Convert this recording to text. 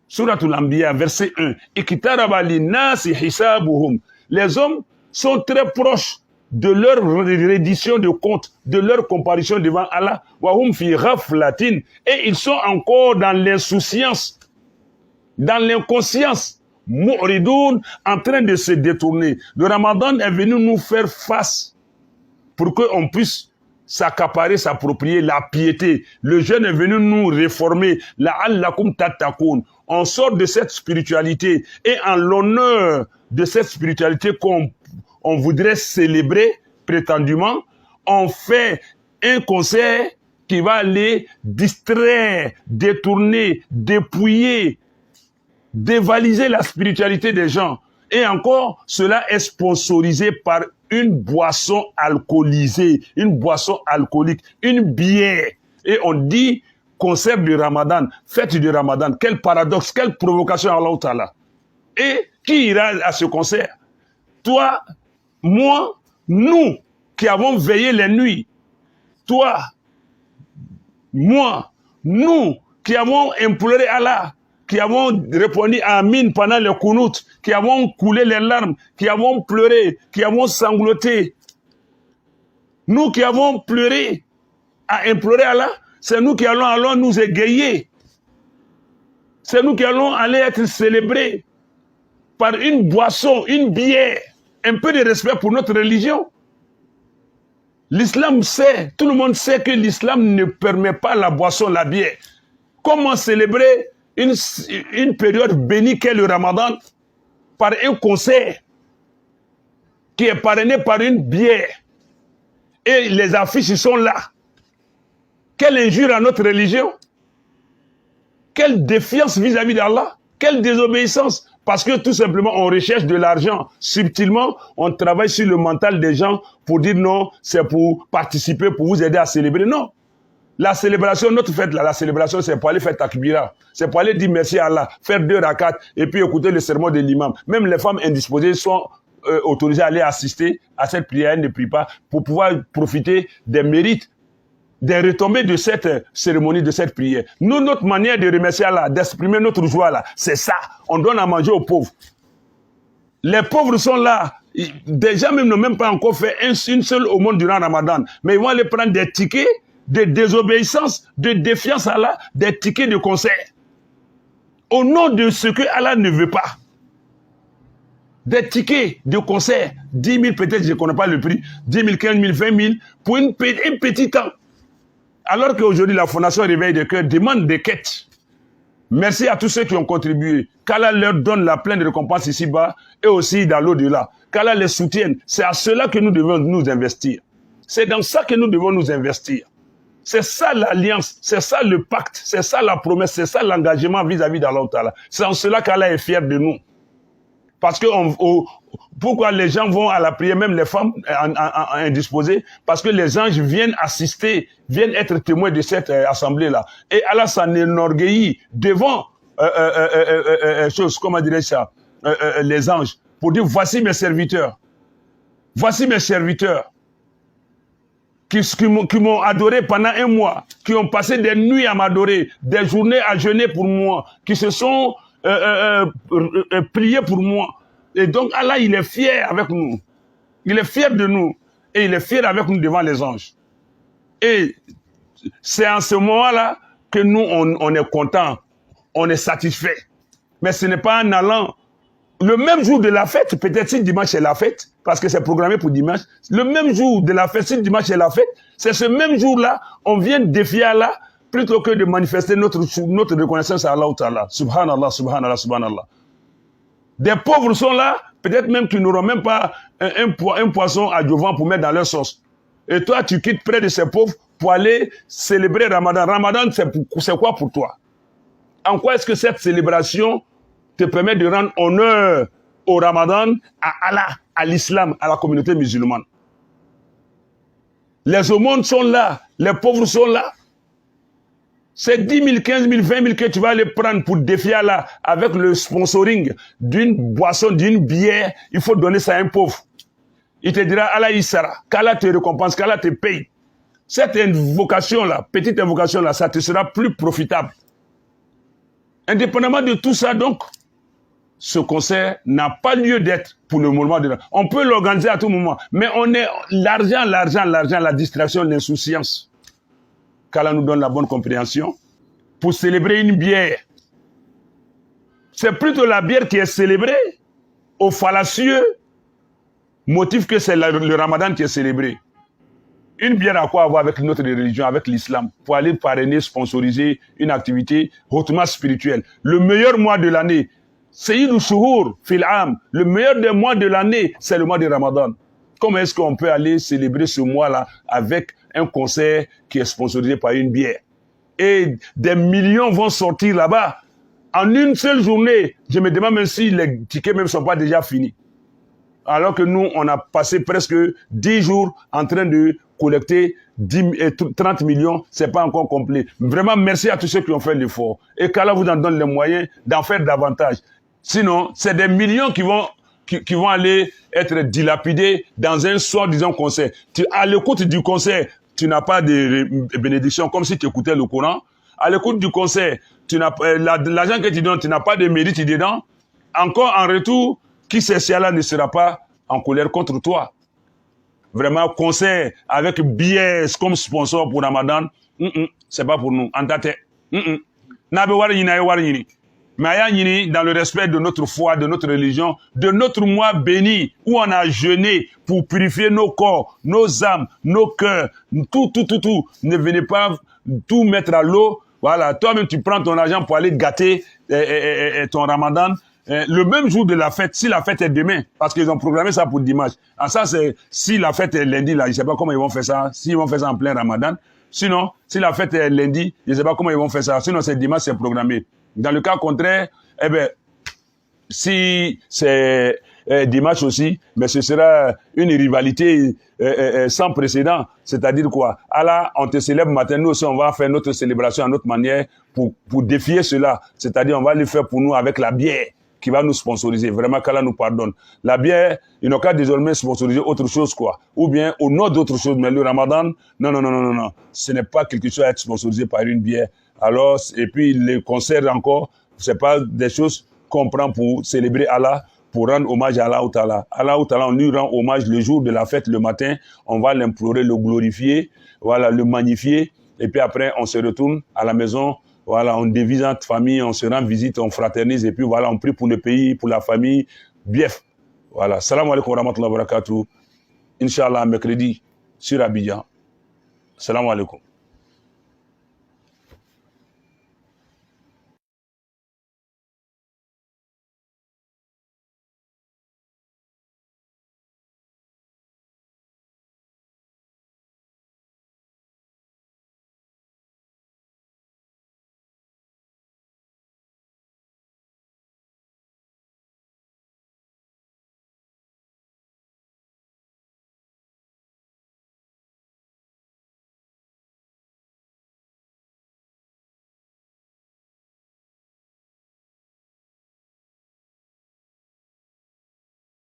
Suratul Anbiya, verset 1. Ikitaraba linnasi hisabuhum. Les hommes sont très proches de leur reddition de compte, de leur comparution devant Allah. Wahum fi ghaflatin. Et ils sont encore dans l'insouciance, dans l'inconscience. Mu'ridoun, en train de se détourner. Le Ramadan est venu nous faire face pour qu'on puisse s'accaparer, s'approprier la piété. Le jeûne est venu nous réformer. La'allakum tattaqoun. On sort de cette spiritualité et en l'honneur de cette spiritualité qu'on voudrait célébrer prétendument, on fait un concert qui va aller distraire, détourner, dépouiller, dévaliser la spiritualité des gens. Et encore, cela est sponsorisé par une boisson alcoolisée, une boisson alcoolique, une bière. Et on dit concert du Ramadan, fête du Ramadan. Quel paradoxe, quelle provocation Allah Ta'ala. Et qui ira à ce concert? Toi, moi, nous qui avons veillé les nuits. Toi, moi, nous qui avons imploré Allah, qui avons répondu Amin pendant le Kunut, qui avons coulé les larmes, qui avons pleuré, qui avons sangloté. Nous qui avons pleuré à implorer Allah, c'est nous qui allons nous égayer. C'est nous qui allons aller être célébrés par une boisson, une bière. Un peu de respect pour notre religion. L'islam sait, tout le monde sait que l'islam ne permet pas la boisson, la bière. Comment célébrer une période bénie qu'est le Ramadan par un concert qui est parrainé par une bière et les affiches sont là? Quelle injure à notre religion! Quelle défiance vis-à-vis d'Allah! Quelle désobéissance! Parce que tout simplement on recherche de l'argent. Subtilement, on travaille sur le mental des gens pour dire non, c'est pour participer, pour vous aider à célébrer. Non! La célébration, notre fête là, la célébration, c'est pour aller faire takbira. C'est pour aller dire merci à Allah, faire 2 rakats et puis écouter le sermon de l'imam. Même les femmes indisposées sont autorisées à aller assister à cette prière, elles ne prient pas, pour pouvoir profiter des mérites, des retombées de cette cérémonie, de cette prière. Nous, notre manière de remercier Allah, d'exprimer notre joie là, c'est ça. On donne à manger aux pauvres. Les pauvres sont là. Déjà même n'ont même pas encore fait une seule aumône durant Ramadan. Mais ils vont aller prendre des tickets de désobéissance, de défiance à Allah, des tickets de concert. Au nom de ce que Allah ne veut pas. Des tickets de concert, 10 000 peut-être, je ne connais pas le prix, 10 000, 15 000, 20 000, pour un petit temps. Alors qu'aujourd'hui, la Fondation Réveil des Cœurs demande des quêtes. Merci à tous ceux qui ont contribué. Qu'Allah leur donne la pleine récompense ici-bas et aussi dans l'au-delà. Qu'Allah les soutienne. C'est à cela que nous devons nous investir. C'est dans ça que nous devons nous investir. C'est ça l'alliance, c'est ça le pacte, c'est ça la promesse, c'est ça l'engagement vis-à-vis d'Allah Ta'ala. C'est en cela qu'Allah est fier de nous. Parce que pourquoi les gens vont à la prière, même les femmes indisposées? Parce que les anges viennent assister, viennent être témoins de cette assemblée-là. Et Allah s'en enorgueillit devant comment dirais-je ça, les anges, pour dire voici mes serviteurs. Voici mes serviteurs. Qui m'ont adoré pendant 1 mois, qui ont passé des nuits à m'adorer, des journées à jeûner pour moi, qui se sont priés pour moi. Et donc Allah, il est fier avec nous. Il est fier de nous. Et il est fier avec nous devant les anges. Et c'est en ce moment-là que nous, on est content, on est satisfait. Mais ce n'est pas en allant le même jour de la fête, peut-être si dimanche est la fête, parce que c'est programmé pour dimanche, le même jour de la fête, si dimanche est la fête, c'est ce même jour-là, on vient défier Allah, plutôt que de manifester notre reconnaissance à Allah Ta'ala. Subhanallah, subhanallah, subhanallah. Des pauvres sont là, peut-être même qu'ils n'auront même pas un poisson à Jovan pour mettre dans leur sauce. Et toi, tu quittes près de ces pauvres pour aller célébrer Ramadan. Ramadan, c'est quoi pour toi? En quoi est-ce que cette célébration te permet de rendre honneur au Ramadan, à Allah, à l'islam, à la communauté musulmane? Les aumônes sont là, les pauvres sont là. C'est 10 000, 15 000, 20 000 que tu vas aller prendre pour défier Allah avec le sponsoring d'une boisson, d'une bière. Il faut donner ça à un pauvre. Il te dira Allah Issara, qu'Allah te récompense, qu'Allah te paye. Cette invocation-là, petite invocation-là, ça te sera plus profitable. Indépendamment de tout ça, donc, ce concert n'a pas lieu d'être pour le moment. On peut l'organiser à tout moment, mais on est l'argent, la distraction, l'insouciance. Qu'Allah nous donne la bonne compréhension pour célébrer une bière. C'est plutôt la bière qui est célébrée au fallacieux motif que c'est le Ramadan qui est célébré. Une bière à quoi avoir avec notre religion, avec l'islam, pour aller parrainer, sponsoriser une activité hautement spirituelle. Le meilleur mois de l'année, Sayyidou Shuhur fil am, le meilleur des mois de l'année, c'est le mois de Ramadan. Comment est-ce qu'on peut aller célébrer ce mois-là avec un concert qui est sponsorisé par une bière? Et des millions vont sortir là-bas. En une seule journée, je me demande même si les tickets même ne sont pas déjà finis. Alors que nous, on a passé presque 10 jours en train de collecter 30 millions, ce n'est pas encore complet. Vraiment, merci à tous ceux qui ont fait l'effort. Et qu'Allah vous en donne les moyens d'en faire davantage. Sinon, c'est des millions qui vont aller être dilapidés dans un soi-disant concert. À l'écoute du concert, tu n'as pas de bénédiction, comme si tu écoutais le Coran. À l'écoute du concert, l'argent que tu donnes, tu n'as pas de mérite dedans. Encore en retour, qui sait si Allah ne sera pas en colère contre toi. Vraiment, concert avec BS comme sponsor pour Ramadan, c'est pas pour nous. En tête, mais dans le respect de notre foi, de notre religion, de notre mois béni, où on a jeûné pour purifier nos corps, nos âmes, nos cœurs, tout. Ne venez pas tout mettre à l'eau. Voilà, toi-même tu prends ton argent pour aller gâter ton Ramadan. Le même jour de la fête, si la fête est demain, parce qu'ils ont programmé ça pour dimanche. Ah, ça, c'est, si la fête est lundi, là, je ne sais pas comment ils vont faire ça, s'ils vont faire ça en plein Ramadan. Sinon, si la fête est lundi, je ne sais pas comment ils vont faire ça. Sinon, c'est dimanche, c'est programmé. Dans le cas contraire, eh ben, si c'est dimanche aussi, mais ce sera une rivalité sans précédent. C'est-à-dire quoi? Allah, on te célèbre matin, nous aussi, on va faire notre célébration à notre manière pour défier cela. C'est-à-dire, on va le faire pour nous avec la bière qui va nous sponsoriser. Vraiment, qu'Allah nous pardonne. La bière, ils n'ont qu'à désormais sponsoriser autre chose, quoi. Ou bien, au nom d'autre chose. Mais le Ramadan, non. Ce n'est pas quelque chose à être sponsorisé par une bière. Alors, et puis, les concerts encore, c'est pas des choses qu'on prend pour célébrer Allah, pour rendre hommage à Allah ou Ta'ala. Allah ou Ta'ala, on lui rend hommage le jour de la fête, le matin. On va l'implorer, le glorifier, voilà, le magnifier. Et puis après, on se retourne à la maison. Voilà, on dévise notre famille, on se rend visite, on fraternise, et puis voilà, on prie pour le pays, pour la famille. Bief. Voilà. Salam alaikum wa rahmatullahi wa barakatuh. Inch'Allah, mercredi, sur Abidjan. Salam alaikum.